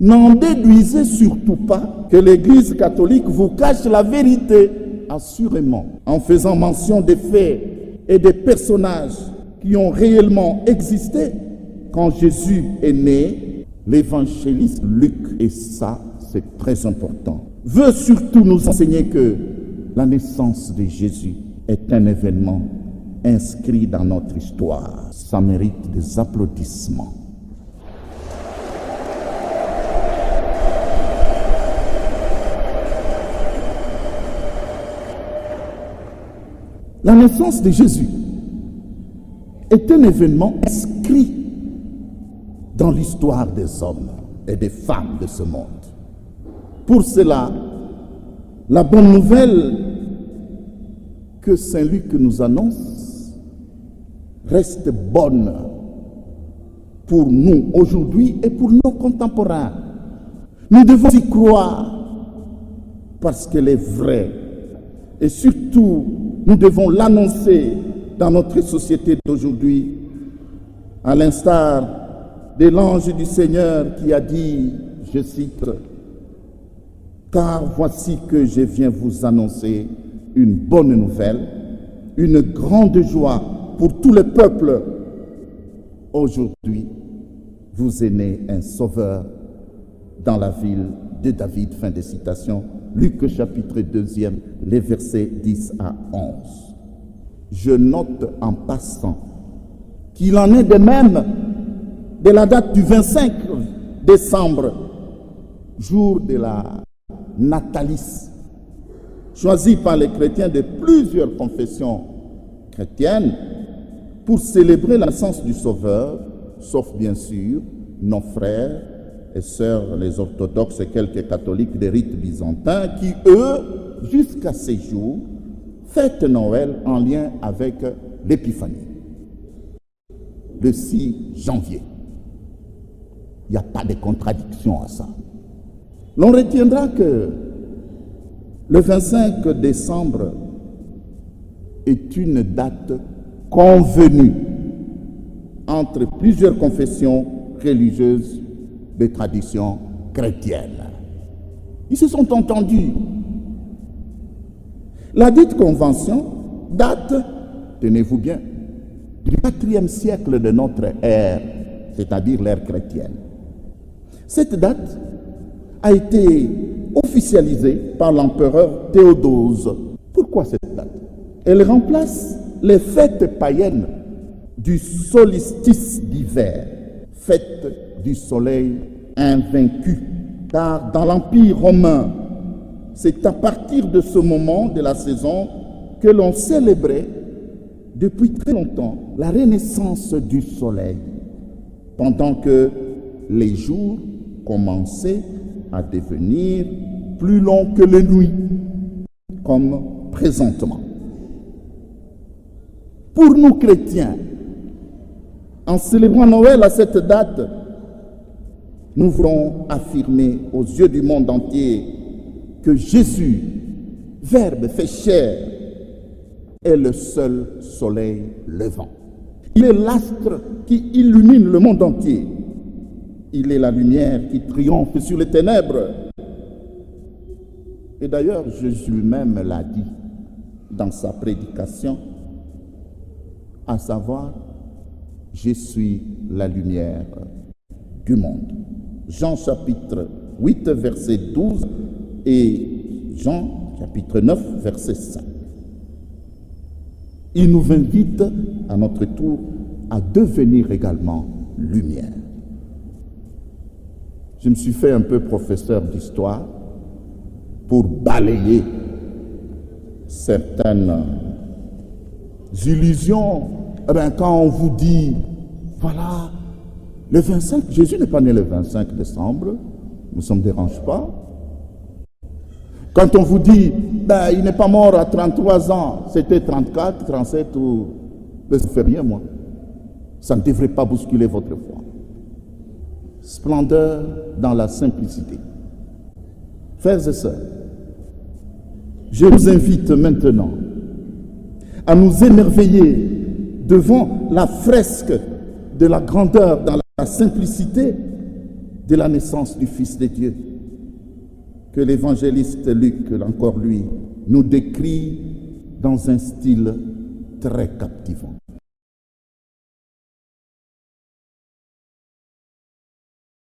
N'en déduisez surtout pas que l'Église catholique vous cache la vérité, assurément, en faisant mention des faits et des personnages qui ont réellement existé quand Jésus est né. L'évangéliste Luc, et ça c'est très important, veut surtout nous enseigner que la naissance de Jésus est un événement inscrit dans notre histoire. Ça mérite des applaudissements. La naissance de Jésus est un événement inscrit dans l'histoire des hommes et des femmes de ce monde. Pour cela, la bonne nouvelle que Saint Luc nous annonce reste bonne pour nous aujourd'hui et pour nos contemporains. Nous devons y croire parce qu'elle est vraie. Et surtout, nous devons l'annoncer dans notre société d'aujourd'hui, à l'instar de l'ange du Seigneur qui a dit, je cite, « Car voici que je viens vous annoncer une bonne nouvelle, une grande joie pour tous les peuples. Aujourd'hui, vous est né un sauveur dans la ville de David. » Fin de citation. Luc chapitre 2, les versets 10 à 11. Je note en passant qu'il en est de même de la date du 25 décembre, jour de la Natalis, choisi par les chrétiens de plusieurs confessions chrétiennes pour célébrer la naissance du Sauveur, sauf bien sûr nos frères et sœurs, les orthodoxes et quelques catholiques des rites byzantins qui, eux, jusqu'à ces jours, fêtent Noël en lien avec l'Épiphanie, le 6 janvier. Il n'y a pas de contradiction à ça. L'on retiendra que le 25 décembre est une date convenue entre plusieurs confessions religieuses de tradition chrétienne. Ils se sont entendus. La dite convention date, tenez-vous bien, du 4e siècle de notre ère, c'est-à-dire l'ère chrétienne. Cette date a été officialisée par l'empereur Théodose. Pourquoi cette date? Elle remplace les fêtes païennes du solstice d'hiver, fête du soleil invaincu. Car dans l'Empire romain, c'est à partir de ce moment de la saison que l'on célébrait depuis très longtemps la renaissance du soleil, pendant que les jours commençaient à devenir plus longs que les nuits, comme présentement. Pour nous chrétiens, en célébrant Noël à cette date, nous voulons affirmer aux yeux du monde entier que Jésus, Verbe fait chair, est le seul soleil levant. Il est l'astre qui illumine le monde entier. Il est la lumière qui triomphe sur les ténèbres. Et d'ailleurs, Jésus lui-même l'a dit dans sa prédication, à savoir, je suis la lumière du monde. Jean chapitre 8, verset 12 et Jean chapitre 9, verset 5. Il nous invite à notre tour à devenir également lumière. Je me suis fait un peu professeur d'histoire pour balayer certaines illusions. Eh bien, quand on vous dit, voilà, le 25, Jésus n'est pas né le 25 décembre, ça ne me dérange pas. Quand on vous dit, ben, il n'est pas mort à 33 ans, c'était 34, 37 ou... Ben, ça ne fait rien, moi. Ça ne devrait pas bousculer votre foi. Splendeur dans la simplicité. Frères et sœurs, je vous invite maintenant à nous émerveiller devant la fresque de la grandeur dans la simplicité de la naissance du Fils de Dieu, que l'évangéliste Luc, encore lui, nous décrit dans un style très captivant.